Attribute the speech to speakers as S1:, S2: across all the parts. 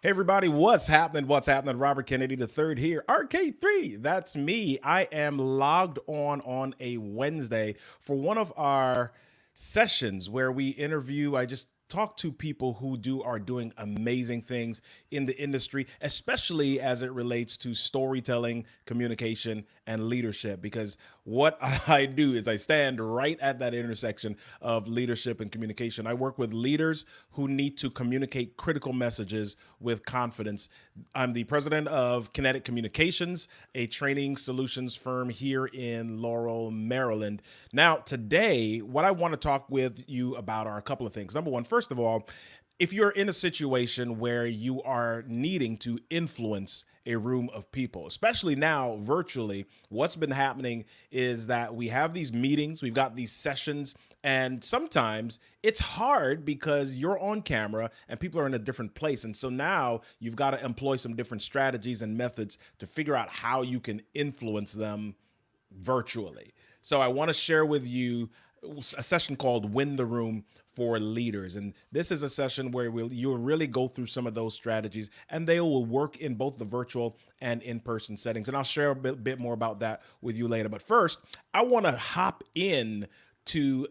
S1: Hey everybody, what's happening? What's happening? Robert Kennedy the third here. RK3, that's me. I am logged on a Wednesday for one of our sessions where we interview. I just talk to people who are doing amazing things in the industry, especially as it relates to storytelling, communication, and leadership. Because what I do is I stand right at that intersection of leadership and communication. I work with leaders who need to communicate critical messages with confidence. I'm the president of Kinetic Communications, a training solutions firm here in Laurel, Maryland. Now, today, what I want to talk with you about are a couple of things. Number one, first of all, if you're in a situation where you are needing to influence a room of people, especially now virtually, what's been happening is that we have these meetings, we've got these sessions, and sometimes it's hard because you're on camera and people are in a different place. And so now you've got to employ some different strategies and methods to figure out how you can influence them virtually. So I want to share with you a session called Win the Room for leaders. And this is a session where you'll really go through some of those strategies, and they will work in both the virtual and in-person settings. And I'll share a bit more about that with you later. But first, I want to hop in to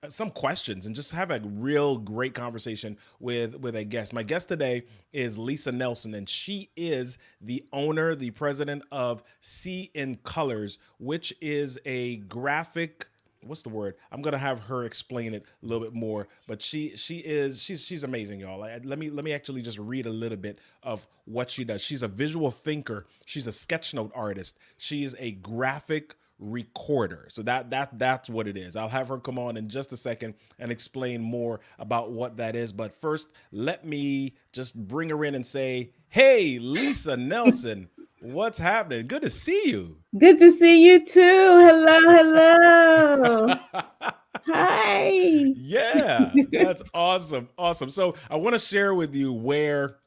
S1: some questions and just have a real great conversation with a guest. My guest today is Lisa Nelson, and she is the owner, the president of See in Colors, which is a graphic. What's the word? I'm gonna have her explain it a little bit more. But she's amazing, y'all. Let me actually just read a little bit of what she does. She's a visual thinker. She's a sketchnote artist. She's a graphic recorder. So that's what it is. I'll have her come on in just a second and explain more about what that is. But first, let me just bring her in and say, hey, Lisa Nelson, what's happening? Good to see you.
S2: Good to see you too. Hello, hello. Hi.
S1: Yeah, that's awesome. Awesome. So I want to share with you where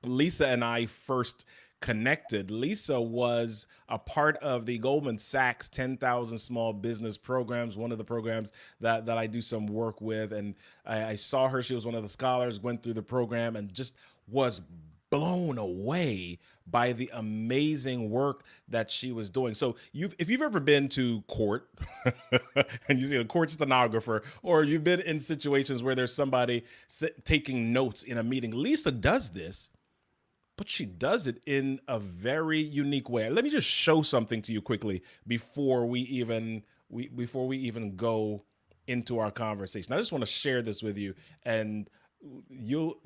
S1: Lisa and I first connected. Lisa was a part of the Goldman Sachs 10,000 Small Business Programs, one of the programs that I do some work with. And I saw her. She was one of the scholars, went through the program, and just was blown away by the amazing work that she was doing. So if you've ever been to court and you see a court stenographer, or you've been in situations where there's somebody taking notes in a meeting, Lisa does this, but she does it in a very unique way. Let me just show something to you quickly before we even go into our conversation. I just want to share this with you, and you'll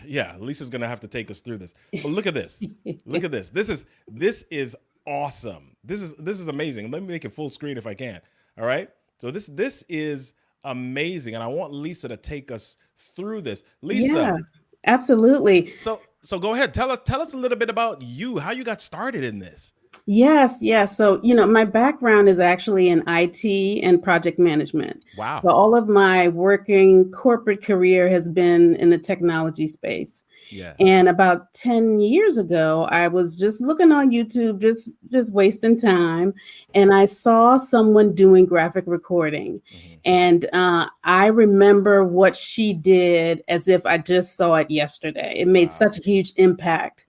S1: yeah, Lisa's gonna have to take us through this. But look at this. Look at this. This is awesome. This is amazing. Let me make it full screen if I can. All right. So this is amazing, and I want Lisa to take us through this.
S2: Yeah,
S1: Lisa,
S2: absolutely.
S1: so go ahead. Tell us a little bit about you, how you got started in this.
S2: Yes, yes. So, my background is actually in IT and project management. So,
S1: Wow.
S2: all of my working corporate career has been in the technology space.
S1: Yeah.
S2: And about 10 years ago, I was just looking on YouTube, just wasting time, and I saw someone doing graphic recording.
S1: Hmm.
S2: And I remember what she did as if I just saw it yesterday. It made such
S1: Wow.
S2: a huge impact.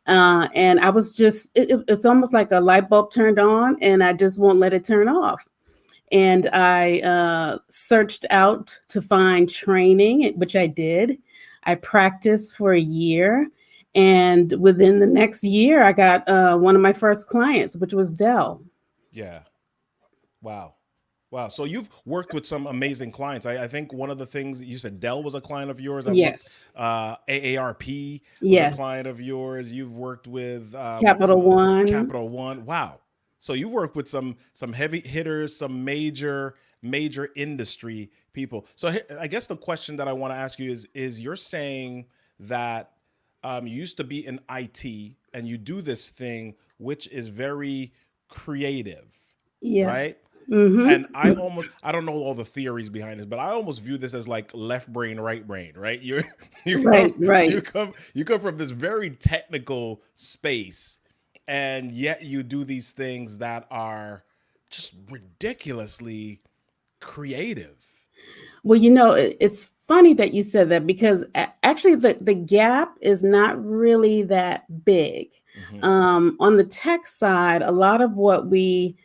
S2: And I was it's almost like a light bulb turned on, and I just won't let it turn off. And I searched out to find training, which I did. I practiced for a year. And within the next year, I got one of my first clients, which was Dell.
S1: Yeah. Wow. Wow. So you've worked with some amazing clients. I think one of the things that you said, Dell was a client of yours. I've looked,
S2: Yes.
S1: AARP was a
S2: Yes.
S1: client of yours. You've worked with, what were
S2: Capital
S1: some of the
S2: One.
S1: Capital One? Wow. So you've worked with some heavy hitters, some major industry people. So I guess the question that I want to ask you is you're saying that you used to be in IT and you do this thing which is very creative,
S2: Yes.
S1: right? And
S2: Mm-hmm.
S1: I don't know all the theories behind this, but I almost view this as like left brain, right brain, right? You you come
S2: Right, right.
S1: you come from this very technical space, and yet you do these things that are just ridiculously creative.
S2: Well, it's funny that you said that because actually the gap is not really that big.
S1: Hmm.
S2: On the tech side, a lot of what we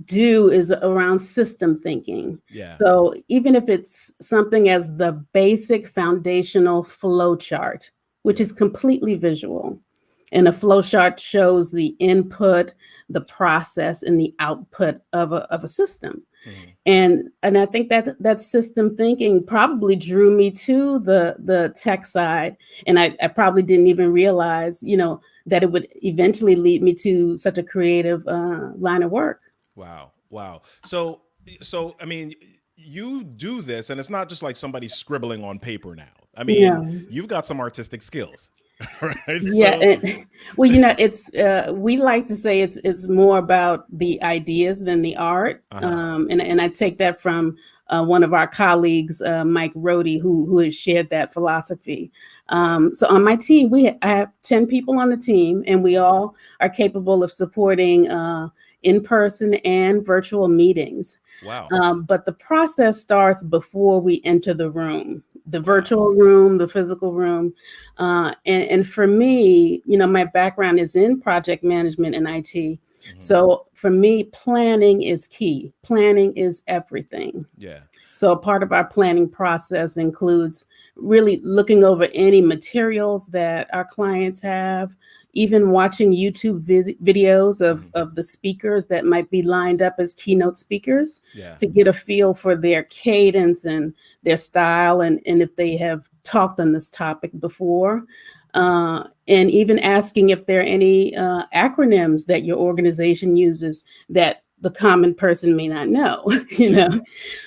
S2: do is around system thinking.
S1: Yeah.
S2: So even if it's something as the basic foundational flow chart, which
S1: Yeah.
S2: is completely visual, and a flow chart shows the input, the process, and the output of a system.
S1: Hmm.
S2: And I think that that system thinking probably drew me to the tech side. And I probably didn't even realize, that it would eventually lead me to such a creative line of work.
S1: Wow. Wow. So I mean, you do this and it's not just like somebody scribbling on paper now. I mean,
S2: No.
S1: you've got some artistic skills. Right?
S2: Yeah,
S1: So,
S2: well, it's we like to say it's more about the ideas than the art,
S1: uh-huh.
S2: and I take that from one of our colleagues, Mike Rohde, who has shared that philosophy.
S1: Yeah.
S2: So on my team, I have 10 people on the team, and we all are capable of supporting in-person and virtual meetings.
S1: Wow.
S2: But the process starts before we enter the room, the
S1: Wow.
S2: virtual room, the physical room. And for me, my background is in project management and IT.
S1: Hmm.
S2: So for me, planning is key. Planning is everything.
S1: Yeah.
S2: So a part of our planning process includes really looking over any materials that our clients have, even watching YouTube videos
S1: Hmm.
S2: of the speakers that might be lined up as keynote speakers
S1: Yeah.
S2: to get a feel for their cadence and their style and if they have talked on this topic before. And even asking if there are any acronyms that your organization uses that the common person may not know, you
S1: Yeah.
S2: know,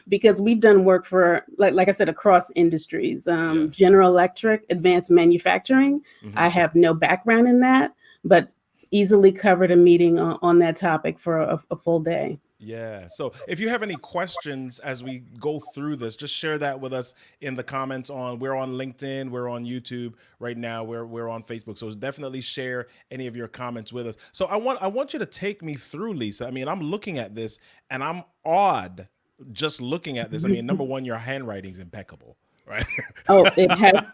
S2: because we've done work for, like I said, across industries,
S1: Yeah.
S2: General Electric, advanced manufacturing.
S1: Hmm.
S2: I have no background in that, but easily covered a meeting on that topic for a full day.
S1: Yeah. So if you have any questions as we go through this, just share that with us in the comments we're on LinkedIn, we're on YouTube right now, we're on Facebook. So definitely share any of your comments with us. So I want you to take me through, Lisa. I mean, I'm looking at this and I'm awed just looking at this. I mean, number one, your handwriting's impeccable, right?
S2: Oh, it has,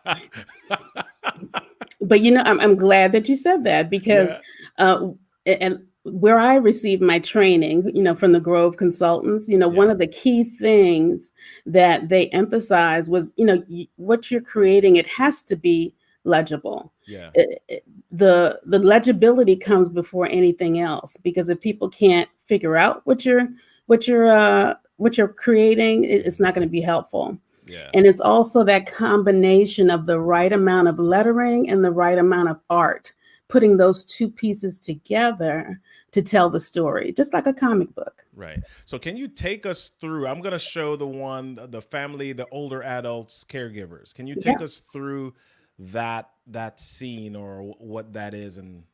S2: but I'm glad that you said that because
S1: Yeah.
S2: uh, and where I received my training, from the Grove Consultants,
S1: Yeah.
S2: one of the key things that they emphasize was, what you're creating, it has to be legible.
S1: Yeah.
S2: The legibility comes before anything else because if people can't figure out what you're creating, it's not going to be helpful.
S1: Yeah.
S2: And it's also that combination of the right amount of lettering and the right amount of art, putting those two pieces together to tell the story, just like a comic book.
S1: Right. So can you take us through? I'm going to show the family, the older adults, caregivers. Can you
S2: Yeah.
S1: take us through that scene or what that is? And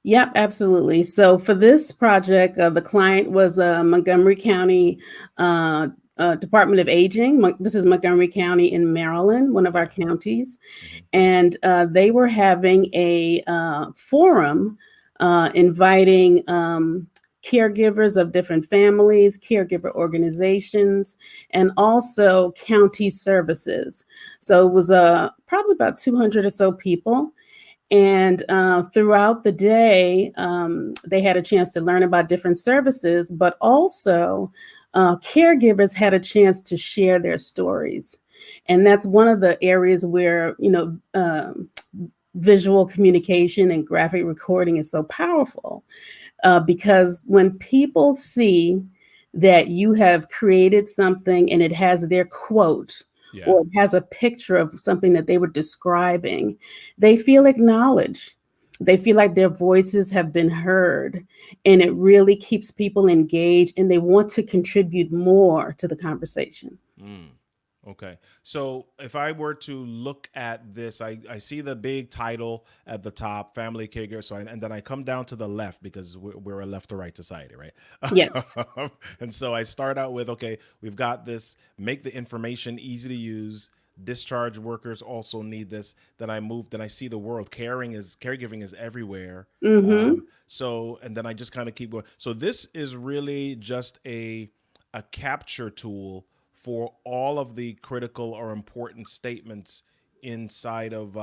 S2: Yep, absolutely. So for this project, the client was Montgomery County uh, Department of Aging. This is Montgomery County in Maryland, one of our
S1: yeah.
S2: counties.
S1: Hmm.
S2: And they were having a forum inviting caregivers of different families, caregiver organizations, and also county services. So it was probably about 200 or so people. And throughout the day, they had a chance to learn about different services, but also caregivers had a chance to share their stories. And that's one of the areas where, visual communication and graphic recording is so powerful because when people see that you have created something and it has their quote
S1: Yeah.
S2: or it has a picture of something that they were describing, they feel acknowledged. They feel like their voices have been heard, and it really keeps people engaged and they want to contribute more to the conversation.
S1: Mm. Okay. So if I were to look at this, I see the big title at the top, family caregiver. And then I come down to the left because we're a left to right society, right?
S2: Yes.
S1: And so I start out with, okay, we've got this, make the information easy to use. Discharge workers also need this. Then I see the world. Caregiving is everywhere.
S2: Hmm.
S1: And then I just kind of keep going. So this is really just a capture tool for all of the critical or important statements inside of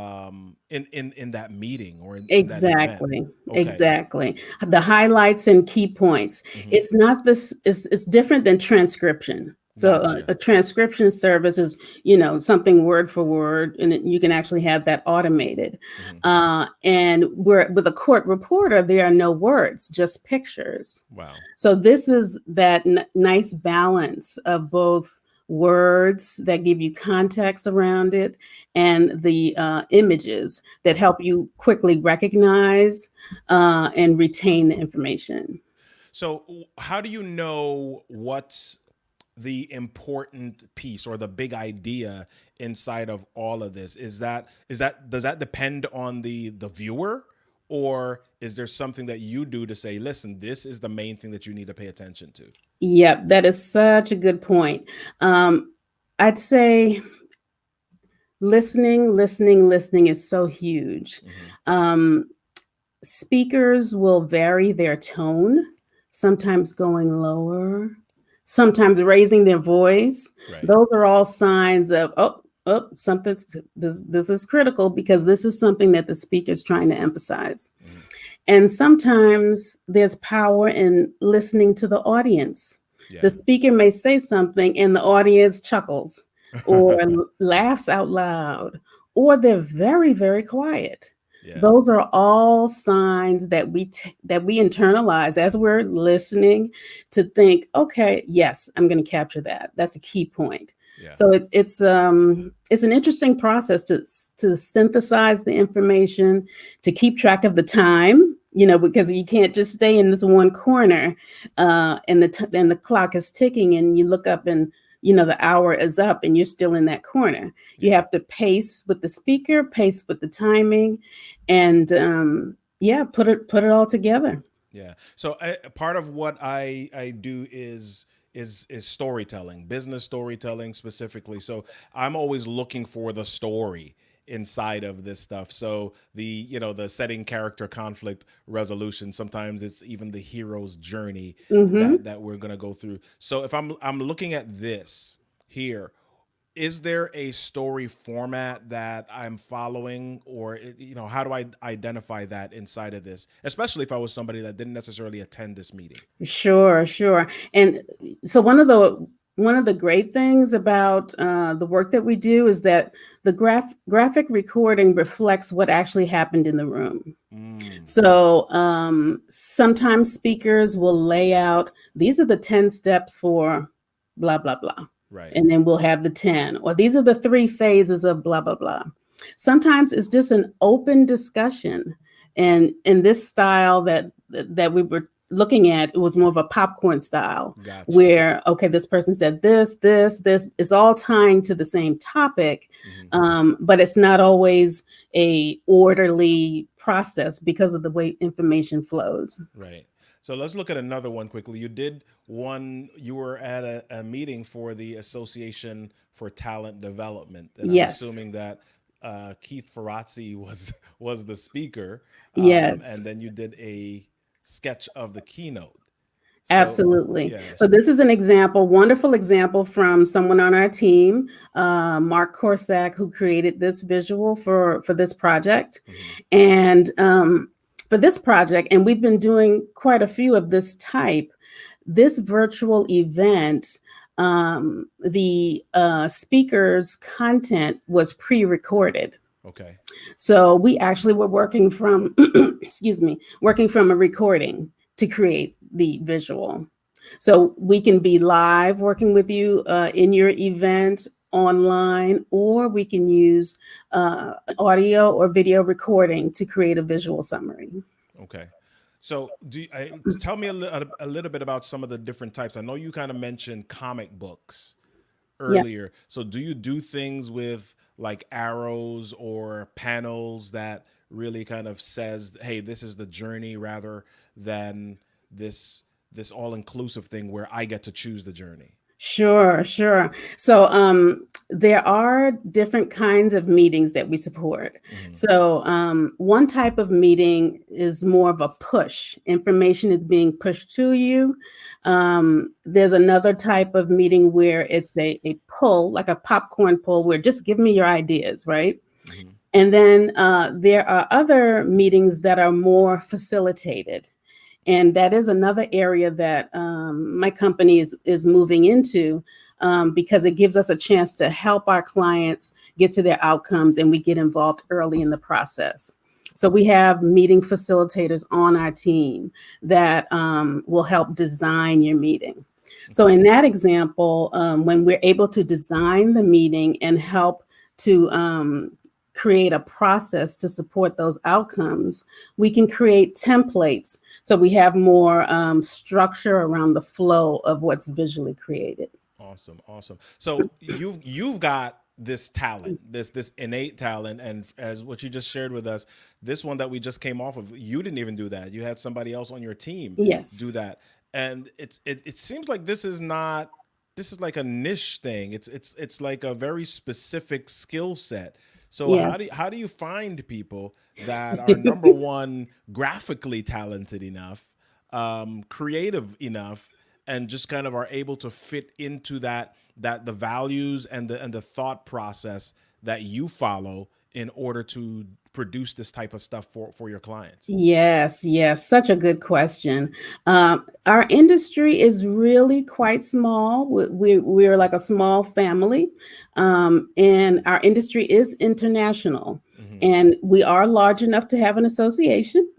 S1: in that meeting or in that event.
S2: Exactly,
S1: Okay.
S2: exactly. The highlights and key points.
S1: Hmm.
S2: It's not this, it's different than transcription. So
S1: Gotcha.
S2: a transcription service is, you know, something word for word, and you can actually have that automated.
S1: Hmm.
S2: And where with a court reporter, there are no words, just pictures.
S1: Wow.
S2: So this is that nice balance of both words that give you context around it and the images that
S1: Right.
S2: help you quickly recognize and retain the information.
S1: So how do you know what's the important piece or the big idea inside of all of this? Is that does that depend on the viewer, or is there something that you do to say, listen, this is the main thing that you need to pay attention to?
S2: Yep, that is such a good point. Um, I'd say listening is so huge.
S1: Hmm.
S2: Um, Speakers will vary their tone, sometimes going lower, sometimes raising their voice.
S1: Right.
S2: Those are all signs of, something's this is critical because this is something that the speaker's trying to emphasize.
S1: Hmm.
S2: And sometimes there's power in listening to the audience. The
S1: Yeah.
S2: speaker may say something and the audience chuckles or laughs out loud, or they're very, very quiet.
S1: Yeah.
S2: Those are all signs that that we internalize as we're listening to think, okay, yes, I'm going to capture that. That's a key point.
S1: Yeah.
S2: So it's an interesting process to synthesize the information, to keep track of the time, you know, because you can't just stay in this one corner, and and the clock is ticking, and you look up and you know the hour is up, and you're still in that corner. You
S1: Yeah.
S2: have to pace with the speaker, pace with the timing, and yeah, put it all together.
S1: Yeah. So part of what I do is storytelling, business storytelling specifically. So I'm always looking for the story inside of this stuff. So the setting, character, conflict resolution, sometimes it's even the hero's journey
S2: Hmm.
S1: that we're going to go through. So if I'm looking at this here, is there a story format that I'm following, or how do I identify that inside of this, especially if I was somebody that didn't necessarily attend this meeting?
S2: Sure, sure. And so one of the great things about the work that we do is that the graphic recording reflects what actually happened in the room.
S1: Mm,
S2: So sometimes speakers will lay out, these are the 10 steps for blah, blah, blah.
S1: right.
S2: And then we'll have the 10, or these are the 3 phases of blah, blah, blah. Sometimes it's just an open discussion. And in this style that we were looking at, it was more of a popcorn style
S1: Gotcha.
S2: where, okay, this person said this is all tying to the same topic,
S1: Hmm.
S2: but it's not always a orderly process because of the way information flows.
S1: Right. So let's look at another one quickly. You were at a meeting for the Association for Talent Development, and I'm
S2: Yes,
S1: assuming that Keith Ferrazzi was the speaker,
S2: yes.
S1: and then you did a sketch of the keynote. So
S2: Absolutely.
S1: yeah.
S2: So this is an example, wonderful example from someone on our team, Mark Korsak, who created this visual for this project.
S1: Mhm.
S2: And for this project, and we've been doing quite a few of this type, this virtual event, the speaker's content was pre-recorded.
S1: Okay.
S2: So we actually were working from, excuse me, working from a recording to create the visual. So we can be live working with you in your event online, or we can use audio or video recording to create a visual summary.
S1: Okay. So tell me a little bit about some of the different types. I know you kind of mentioned comic books
S2: Yeah.
S1: earlier. So do you do things with like arrows or panels that really kind of says, hey, this is the journey, rather than this all inclusive thing where I get to choose the journey?
S2: Sure, sure. So There are different kinds of meetings that we support.
S1: Mhm.
S2: So, one type of meeting is more of a push. Information is being pushed to you. There's another type of meeting where it's a pull, like a popcorn pull, where just give me your ideas, right?
S1: Mhm.
S2: And then there are other meetings that are more facilitated. And that is another area that my company is moving into, because it gives us a chance to help our clients get to their outcomes, and we get involved early in the process. So we have meeting facilitators on our team that will help design your meeting. So
S1: Okay.
S2: in that example, when we're able to design the meeting and help to create a process to support those outcomes, we can create templates so we have more structure around the flow of what's visually created.
S1: Awesome, awesome. So you've got this talent, this innate talent, and as what you just shared with us, this one that we just came off of, you didn't even do that. You had somebody else on your team
S2: Yes.
S1: do that, and it seems like this is not, this is like a niche thing. It's like a very specific skill set. So
S2: Yes.
S1: how do you find people that are, number one, graphically talented enough, creative enough, and just kind of are able to fit into that the values and the thought process that you follow in order to produce this type of stuff for your clients?
S2: Yes, yes, such a good question. Our industry is really quite small. We're like a small family, and our industry is international.
S1: Hmm.
S2: And we are large enough to have an association.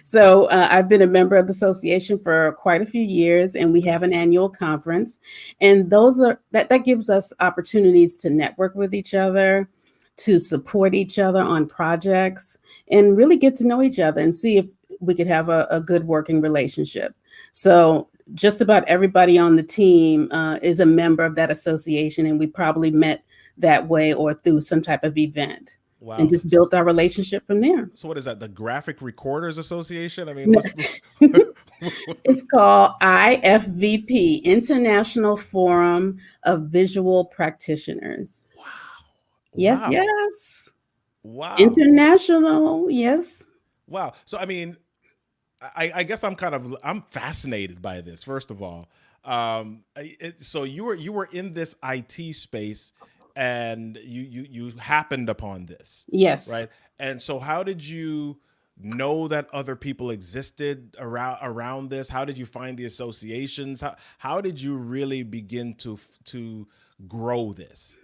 S2: So I've been a member of the association for quite a few years, and we
S1: Okay.
S2: have an annual conference. And that gives us opportunities to network with each other, to support each other on projects, and really get to know each other and see if we could have a good working relationship. So just about everybody on the team is a member of that association, and we probably met that way or through some type of event and
S1: Wow.
S2: just built our relationship from there.
S1: So what is that? The Graphic Recorders Association? I mean, what's
S2: It's called IFVP, International Forum of Visual Practitioners.
S1: wow.
S2: Yes,
S1: Wow.
S2: yes.
S1: Wow.
S2: International, yes.
S1: Wow. So I mean, I guess I'm fascinated by this. First of all, so you were in this IT space, and you happened upon this,
S2: Yes.
S1: right? And so how did you know that other people existed around this? How did you find the associations? How did you really begin to grow this?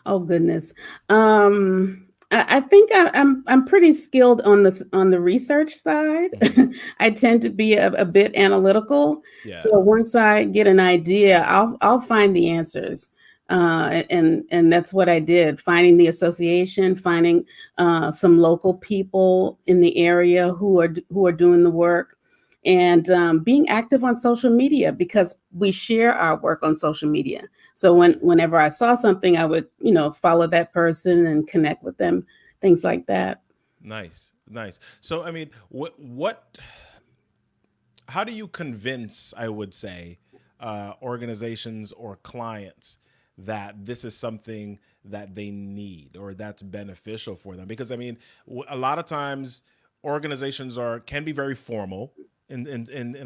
S2: Oh goodness. I think I'm pretty skilled on the research side.
S1: Hmm.
S2: I tend to be a bit analytical.
S1: Yeah.
S2: So once I get an idea, I'll find the answers. And that's what I did, finding the association, finding some local people in the area who are doing the work, and being active on social media, because we share our work on social media. So whenever I saw something, I would, follow that person and connect with them, things like that.
S1: Nice, nice. So I mean, what how do you convince, I would say, organizations or clients that this is something that they need or that's beneficial for them? Because I mean, a lot of times organizations are can be very formal in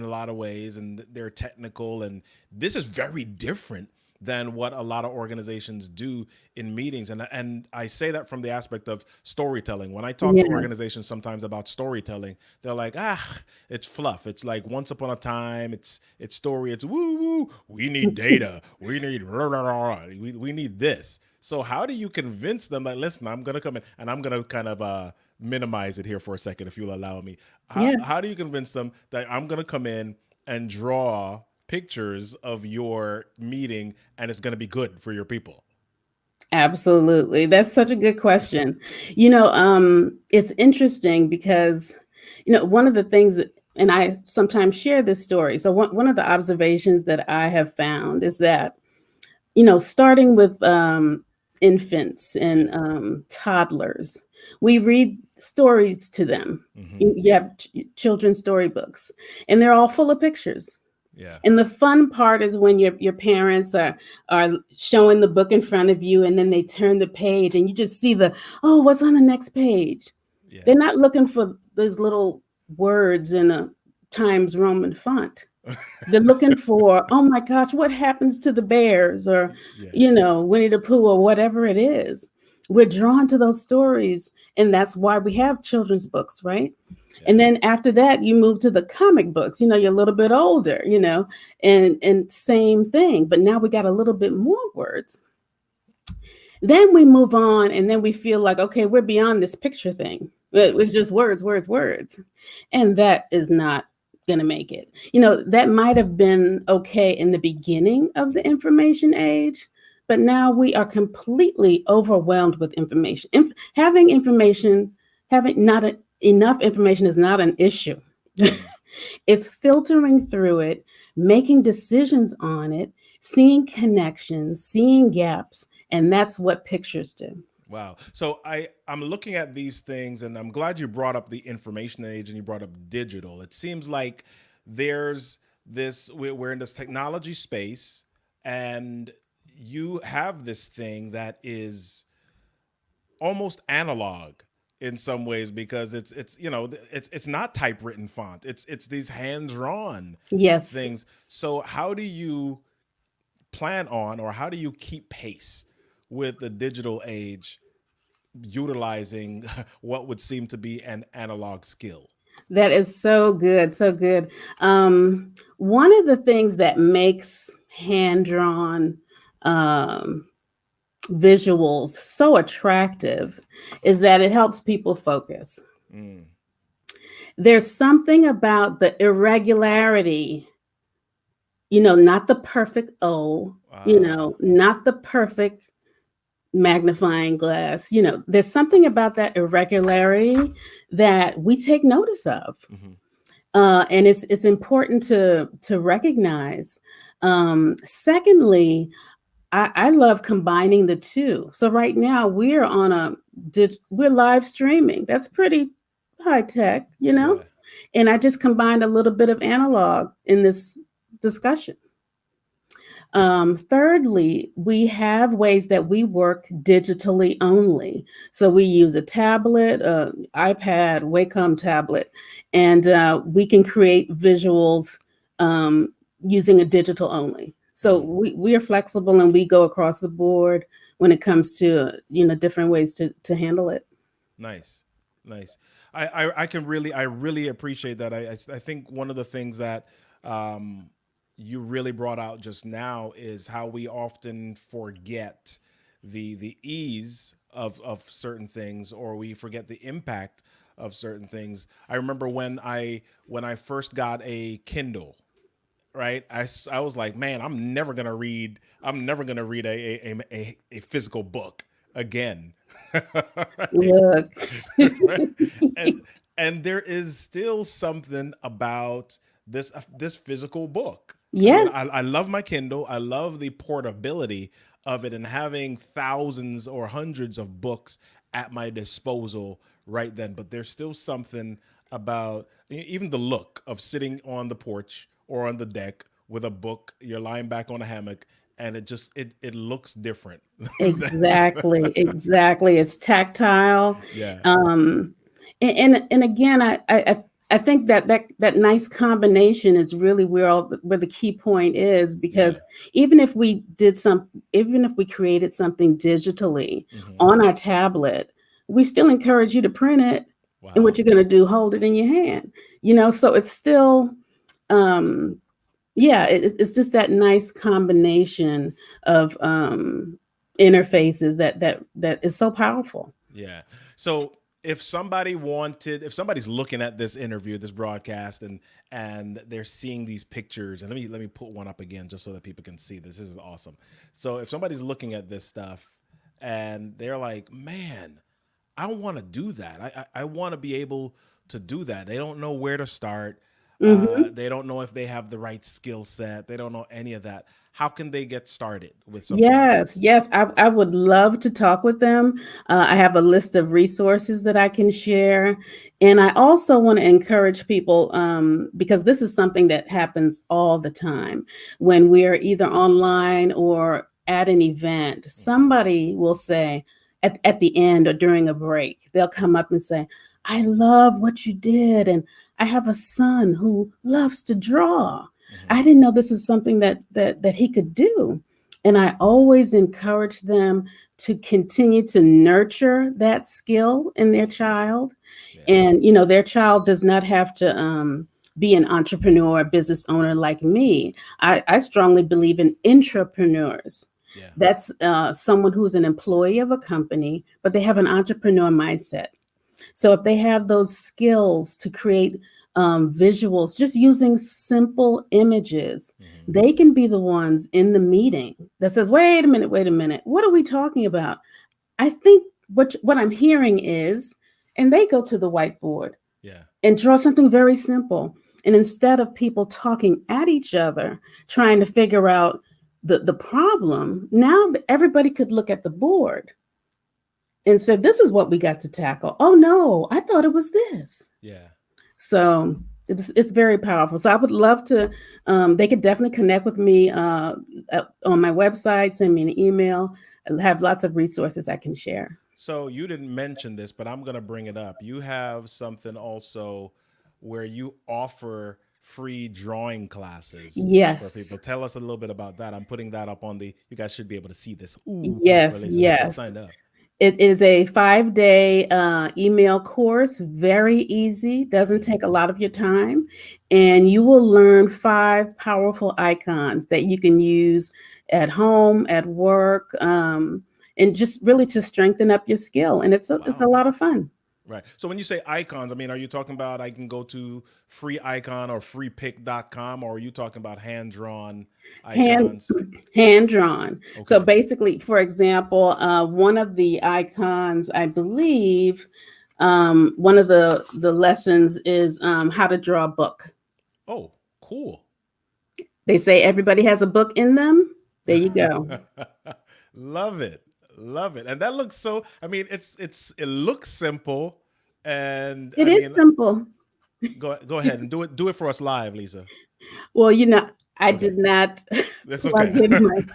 S1: a lot of ways, and they're technical, and this is very different than what a lot of organizations do in meetings. And I say that from the aspect of storytelling. When I talk to
S2: Yes.
S1: organizations sometimes about storytelling, they're like, ah, it's fluff. It's like once upon a time, it's story, it's woo woo. We need data. We need rah, rah, rah, rah. We need this. So how do you convince them that, listen, I'm gonna come in and I'm gonna kind of minimize it here for a second, if you'll allow me.
S2: Yeah.
S1: How do you convince them that I'm gonna come in and draw pictures of your meeting and it's going to be good for your people?
S2: Absolutely. That's such a good question. It's interesting because, one of the things and I sometimes share this story. So one of the observations that I have found is that, starting with infants
S1: Yeah.
S2: and toddlers, we read stories to them.
S1: Hmm.
S2: You have children's storybooks, and they're all full of pictures.
S1: Yeah.
S2: And the fun part is when your parents are showing the book in front of you, and then they turn the page and you just see the, oh, what's on the next page? They're
S1: Yeah.
S2: not looking for those little words in a Times Roman font. They're looking for, oh my gosh, what happens to the bears, or,
S1: Yeah.
S2: Winnie the Pooh, or whatever it is. We're drawn to those stories. And that's why we have children's books, right? And
S1: Yeah.
S2: then after that, you move to the comic books. You're a little bit older, and same thing. But now we got a little bit more words. Then we move on, and then we feel like, okay, we're beyond this picture thing.
S1: Yeah.
S2: It's just words, words, words. And that is not going to make it. That might have been okay in the beginning of the information age, but now we are completely overwhelmed with information. Having information, having not enough information is not an issue.
S1: Mm.
S2: It's filtering through it, making decisions on it, seeing connections, seeing gaps, and that's what pictures do.
S1: Wow. So I'm looking at these things, and I'm glad you brought up the information age and you brought up digital. It seems like there's this we're in this technology space, and you have this thing that is almost analog in some ways, because it's not typewritten font. It's these hands drawn
S2: Yes.
S1: things. So how do you plan on, or how do you keep pace with the digital age, utilizing what would seem to be an analog skill?
S2: That is so good, so good. One of the things that makes hand drawn um, visuals so attractive is that it helps people focus.
S1: Mm.
S2: There's something about the irregularity, not the perfect O,
S1: Ah.
S2: not the perfect magnifying glass. There's something about that irregularity that we take notice of.
S1: Mhm.
S2: And it's important to recognize. Secondly, I love combining the two. So right now we're live streaming. That's pretty high tech,
S1: Yeah.
S2: and I just combined a little bit of analog in this discussion. Thirdly, we have ways that we work digitally only. So we use a tablet, iPad, Wacom tablet, and we can create visuals um, using a digital only. So
S1: Mhm.
S2: we are flexible, and we go across the board when it comes to different ways to handle it.
S1: Nice. Nice. I really appreciate that. I think one of the things that um, you really brought out just now is how we often forget the ease of certain things, or we forget the impact of certain things. I remember when I first got a Kindle, right? I was like, man, I'm never gonna read a physical book again. Right?
S2: Look,
S1: Right? And and there is still something about this physical book. I mean,
S2: yes,
S1: I love my Kindle. I love the portability of it, and having thousands or hundreds of books at my disposal right then. But there's still something about even the look of sitting on the porch or on the deck with a book. You're lying back on a hammock, and it looks different.
S2: exactly, exactly. It's tactile.
S1: Yeah.
S2: Um, and again, I think that nice combination is really where the key point is,
S1: Yeah.
S2: because even if we created something digitally
S1: Hmm.
S2: on our tablet, we still encourage you to print it. And what
S1: Wow.
S2: you're going to do, hold it in your hand. So it's still, um, yeah, it's just that nice combination of interfaces that is so powerful.
S1: Yeah. So if somebody's looking at this interview, this broadcast, and they're seeing these pictures, and let me put one up again just so that people can see this. This is awesome. So if somebody's looking at this stuff and they're like, man, I want to do that. I want to be able to do that. They don't know where to start.
S2: Hmm.
S1: They don't know if they have the right skill set. They don't know any of that. How can they get started with something like
S2: Yes,
S1: this?
S2: yes, I would love to talk with them. I have a list of resources that I can share. And I also want to encourage people because this is something that happens all the time when we're either online or at an event.
S1: Mhm.
S2: Somebody will say at the end or during a break, they'll come up and say, I love what you did. And I have a son who loves to draw. I
S1: Mhm.
S2: didn't know this is something that he could do. And I always encourage them to continue to nurture that skill in their child.
S1: Yeah.
S2: And, their child does not have to be an entrepreneur, a business owner like me. I strongly believe in intrapreneurs.
S1: Yeah.
S2: That's someone who's an employee of a company, but they have an entrepreneur mindset. So if they have those skills to create visuals, just using simple images,
S1: Mhm.
S2: they can be the ones in the meeting that says, wait a minute, what are we talking about? I think what I'm hearing is, and they go to the whiteboard
S1: Yeah.
S2: and draw something very simple. And instead of people talking at each other, trying to figure out the problem, now everybody could look at the board and said, this is what we got to tackle. Oh no, I thought it was this.
S1: Yeah.
S2: So it's very powerful. So I would love to, they could definitely connect with me on my website, send me an email. I have lots of resources I can share.
S1: So you didn't mention this, but I'm going to bring it up. You have something also where you offer free drawing classes for
S2: Yes,
S1: people. Tell us a little bit about that. I'm putting that up on the, you guys should be able to see this. Ooh, for
S2: yes,
S1: Lisa. Get
S2: yes.
S1: signed up.
S2: It is a 5-day email course, very easy, doesn't
S1: Mhm.
S2: take a lot of your time. And you will learn 5 powerful icons that you can use at home, at work, and just really to strengthen up your skill. And it's a
S1: Wow.
S2: lot of fun.
S1: Right. So when you say icons, I mean, are you talking about I can go to free icon or freepick.com, or are you talking about hand drawn
S2: Hand
S1: icons?
S2: hand drawn. So
S1: Okay.
S2: basically, for example, one of the icons, I believe, one of the lessons is how to draw a book.
S1: Oh, cool.
S2: They say everybody has a book in them. There you go.
S1: Love it. Love it. And that looks so, I mean, it looks simple. And
S2: It
S1: I
S2: is
S1: mean,
S2: simple.
S1: go ahead and do it for us live, Lisa.
S2: Well, I
S1: Okay.
S2: did not
S1: That's
S2: plug
S1: okay.
S2: in my.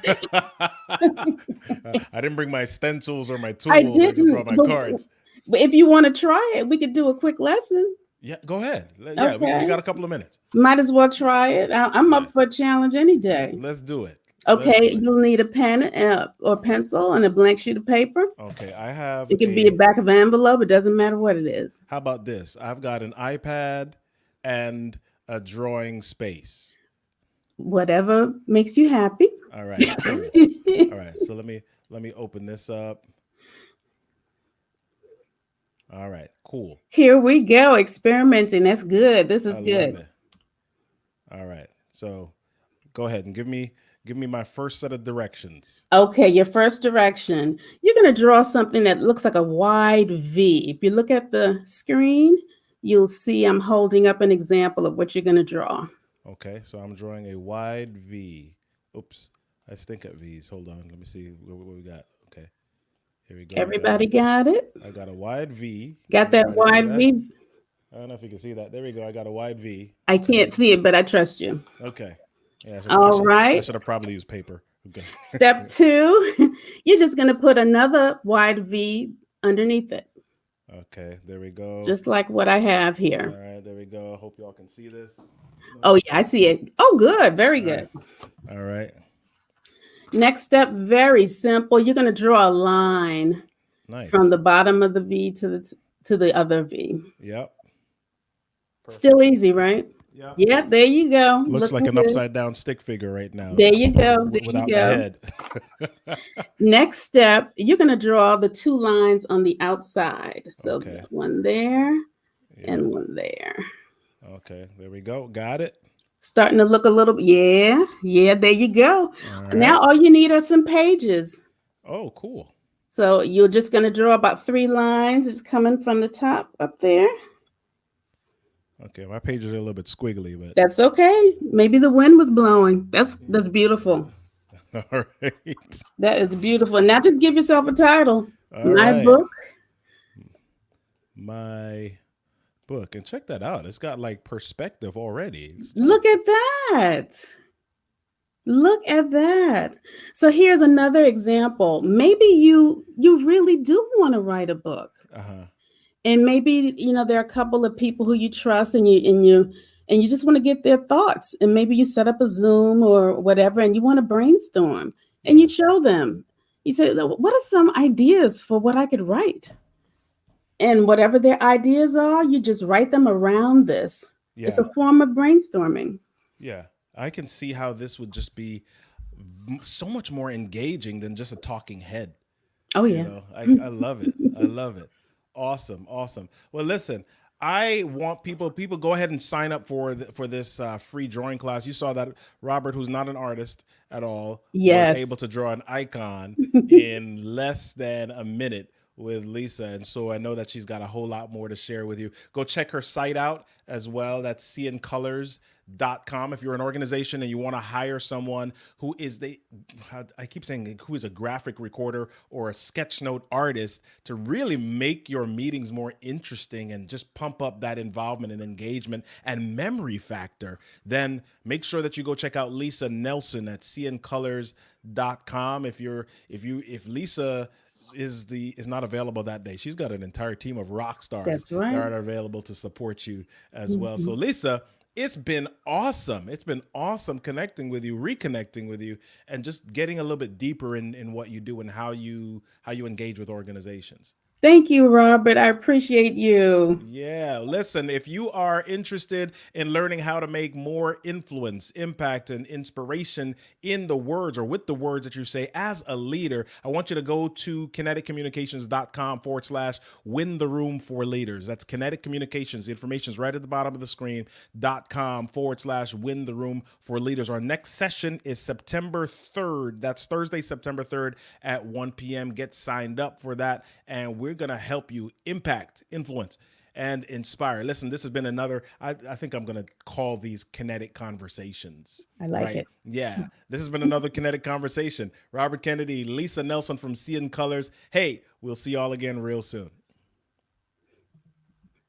S1: I didn't bring my stencils or my
S2: I
S1: tools. I just brought
S2: didn't.
S1: my
S2: But
S1: cards.
S2: if you want to try it, we could do a quick lesson.
S1: Yeah, go ahead. Yeah, we
S2: Okay.
S1: got a couple of minutes.
S2: Might as well try it. I'm
S1: Yeah,
S2: up for a challenge any day.
S1: let's do it. Let's
S2: Okay,
S1: do it.
S2: you'll need a pen or pencil and a blank sheet of paper.
S1: Okay, I have
S2: It could be a
S1: a,
S2: back of an envelope. It doesn't matter what it is.
S1: how about this? I've got an iPad and a drawing space.
S2: Whatever makes you happy.
S1: All right, cool. All right, so let me open this up. All right, cool.
S2: Here we go. Experimenting. That's good. This is
S1: I love
S2: good.
S1: it. All right, so go ahead and give me my first set of directions.
S2: Okay, your first direction. You're going to draw something that looks like a wide V. If you look at the screen, you'll see I'm holding up an example of what you're going to draw.
S1: Okay, so I'm drawing a wide V. Oops, I stink at V's. Hold on, let me see what we got. Okay, here we go.
S2: Everybody got it?
S1: I got a wide V.
S2: Got
S1: Can
S2: that
S1: everybody see
S2: wide
S1: that?
S2: V?
S1: I don't know if you can see that. There we go. I got a wide V.
S2: I can't see it, but I trust you.
S1: Okay. Yeah,
S2: All
S1: I
S2: right.
S1: should have probably used paper. Okay.
S2: Step 2, you're just going to put another wide V underneath it,
S1: Okay, there we go.
S2: just like what I have
S1: All
S2: here.
S1: right, there we go. Hope y'all can see this.
S2: Oh, yeah, I see it. Oh, good. Very
S1: All right.
S2: good.
S1: All right.
S2: Next step, very simple. You're going to draw a line
S1: Nice.
S2: from the bottom of the V to the other V.
S1: Yep. Perfect.
S2: Still easy, right?
S1: Yep.
S2: Yeah, there you go.
S1: Looks like
S2: Looking
S1: an
S2: good.
S1: upside down stick figure right now.
S2: There you go. There you
S1: Without the
S2: go.
S1: head.
S2: Next step, you're going to draw the 2 lines on the outside. So
S1: Okay.
S2: one there
S1: Yeah.
S2: and one there.
S1: Okay, there we go. Got it.
S2: Starting to look a little, yeah, there you go.
S1: All
S2: Now
S1: right.
S2: all you need are some pages.
S1: Oh, cool.
S2: So you're just going to draw about 3 lines just coming from the top up there.
S1: Okay, my pages are a little bit squiggly, but
S2: That's okay. Maybe the wind was blowing. That's beautiful.
S1: all right.
S2: That is beautiful. Now just give yourself a title.
S1: All
S2: My
S1: right.
S2: book.
S1: My book. And check that out. It's got like perspective already. It's
S2: Look
S1: dope.
S2: at that. Look at that. So here's another example. Maybe you really do want to write a book.
S1: Uh-huh.
S2: And maybe there are a couple of people who you trust, and you just want to get their thoughts, and maybe you set up a Zoom or whatever, and you want to brainstorm, and
S1: Yeah.
S2: you show them. You say, what are some ideas for what I could write? And whatever their ideas are, you just write them around this. It's
S1: Yeah.
S2: a form of brainstorming.
S1: Yeah. I can see how this would just be so much more engaging than just a talking head.
S2: Oh
S1: You
S2: yeah.
S1: know, I love it. I love it. Awesome, awesome. Well, listen, I want people go ahead and sign up for this free drawing class. You saw that Robert, who's not an artist at all, was
S2: Yes.
S1: able to draw an icon in less than a minute with Lisa. And so I know that she's got a whole lot more to share with you. Go check her site out as well. That's seeincolors.com. If you're an organization and you want to hire someone who is I keep saying who is a graphic recorder or a sketch note artist to really make your meetings more interesting and just pump up that involvement and engagement and memory factor, then make sure that you go check out Lisa Nelson at seeincolors.com. If Lisa is not available that day, she's got an entire team of rock stars
S2: That's
S1: that
S2: right.
S1: are available to support you as well. So
S2: Mhm.
S1: Lisa, it's been awesome. It's been awesome connecting with you, reconnecting with you, and just getting a little bit deeper in what you do and how you engage with organizations.
S2: Thank you, Robert. I appreciate you.
S1: Yeah, listen, if you are interested in learning how to make more influence, impact, and inspiration in the words or with the words that you say as a leader, I want you to go to kineticcommunications.com/win the room for leaders. That's Kinetic Communications. The information is right at the bottom of the screen.com/win the room for leaders. Our next session is September 3rd. That's Thursday, September 3rd at 1 p.m. Get signed up for that, and we're going to help you impact, influence, and inspire. Listen, this has been another, I think I'm going to call these kinetic conversations,
S2: I like
S1: right?
S2: it.
S1: Yeah, this has been another kinetic conversation. Robert Kennedy, Lisa Nelson from See in Colors. Hey, we'll see y'all again real soon.